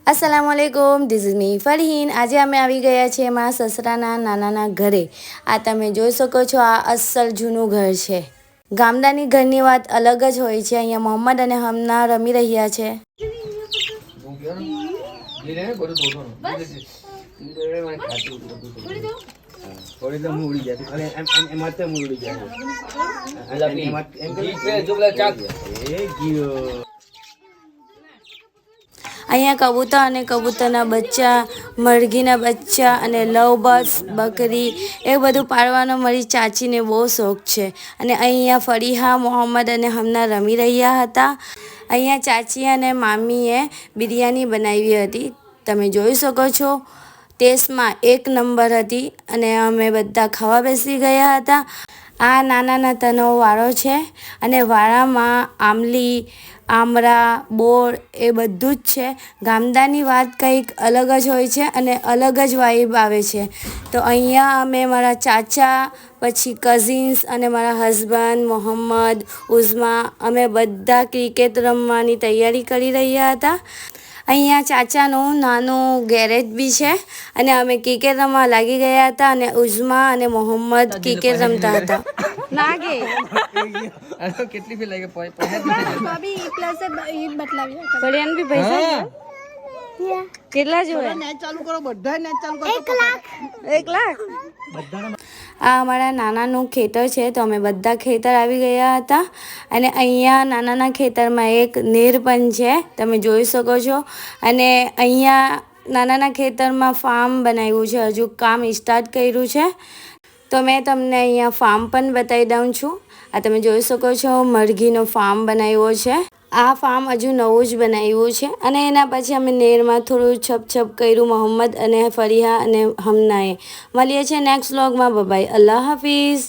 अस्सलामुअलैकुम, this is me Farheen. आज અમે આવી ગયા છીએ મારા સસરાના નાનાના ઘરે। આ તમે જોઈ શકો છો, આ અસલ જૂનું ઘર છે। ગામડાની ઘરની વાત અલગ જ હોય છે। અહીંયા મોહમ્મદ અને હમના રમી રહ્યા છે। અહીંયા કબૂતર અને કબૂતરના બચ્ચા, મરઘીના બચ્ચા અને લવ બર્ડ્સ, બકરી એ બધું પાળવાનો મારી ચાચીને બહુ શોખ છે। અને અહીંયા ફરીહા, મોહમ્મદ અને હમના રમી રહ્યા હતા। અહીંયા ચાચી અને મામીએ બિરયાની બનાવી હતી, તમે જોઈ શકો છો। ટેસ્ટમાં એક નંબર હતી અને અમે બધા ખાવા બેસી ગયા હતા। આ નાના નાતાનો વાળો છે અને વાળામાં આમલી, આમળા, બોર એ બધું જ છે। ગામડાની વાત કંઈક અલગ જ હોય છે અને અલગ જ વાઇબ આવે છે। તો અહીંયા અમે મારા ચાચા, પછી કઝિન્સ અને મારા હસબન્ડ મોહમ્મદ, ઉઝમા અમે બધા ક્રિકેટ રમવાની તૈયારી કરી રહ્યા હતા। અહીંયા ચાચાનું નાનું ગેરેજ બી છે અને અમે ક્રિકેટ રમવા લાગી ગયા હતા અને ઉઝમા અને મોહમ્મદ ક્રિકેટ રમતા હતા। નાગે કેટલી ફી લાગે ભાભી પ્લસ એ બતલાવી પડ્યાન બી પૈસા કેટલા જોઈએ નેટ ચાલુ કરો બધા નેટ ચાલુ કરો 1 લાખ આ અમારા નાનાનું ખેતર છે। તો અમે બધા ખેતર આવી ગયા હતા અને અહીંયા નાનાના ખેતરમાં એક નેર પણ છે, તમે જોઈ શકો છો। અને અહીંયા નાનાના ખેતરમાં ફાર્મ બનાવ્યું છે, હજુ કામ સ્ટાર્ટ કર્યું છે। તો મેં તમને અહીંયા ફાર્મ પણ બતાવી દઉં છું। આ તમે જોઈ શકો છો, મરઘીનો ફાર્મ બનાવ્યો છે। આ ફાર્મ હજુ નવું જ બનાવ્યું છે અને એના પછી અમે નેરમાં થોડું છપ કર્યું મોહમ્મદ અને ફરીહા અને હમનાએ। મળીએ છીએ નેક્સ્ટ વ્લોગમાં। બાય, અલ્લાહ હાફિઝ।